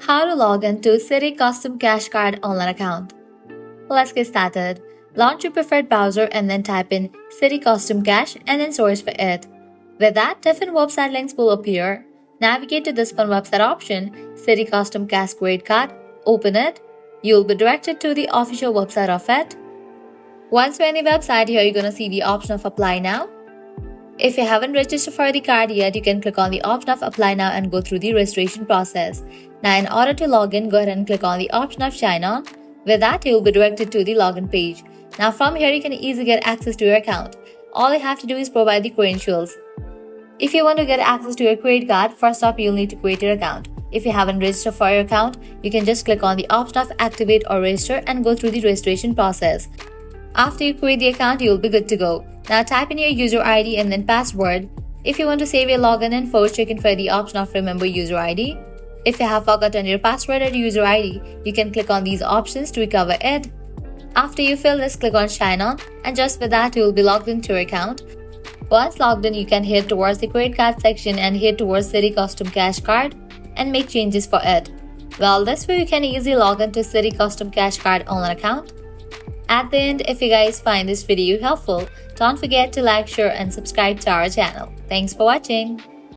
How to log in to Citi Custom Cash Card online account. Let's get started. Launch your preferred browser and then type in Citi Custom Cash and then search for it. With that, different website links will appear. Navigate to this one website option, Citi Custom Cash Credit Card. Open it. You'll be directed to the official website of it. Once you're in the website, here you're gonna see the option of Apply Now. If you haven't registered for the card yet, you can click on the option of Apply Now and go through the registration process. Now, in order to log in, go ahead and click on the option of Sign On. With that, you will be directed to the login page. Now, from here, you can easily get access to your account. All you have to do is provide the credentials. If you want to get access to your credit card, first up, you'll need to create your account. If you haven't registered for your account, you can just click on the option of Activate or Register and go through the registration process. After you create the account, you'll be good to go. Now type in your user ID and then password. If you want to save your login info, check in for the option of Remember User ID. If you have forgotten your password or user ID, you can click on these options to recover it. After you fill this, click on Sign On, and just with that, you will be logged into your account. Once logged in, you can head towards the credit card section and head towards Citi Custom Cash Card and make changes for it. Well, this way you can easily log into Citi Custom Cash Card online account. At the end, if you guys find this video helpful, don't forget to like, share and subscribe to our channel. Thanks for watching.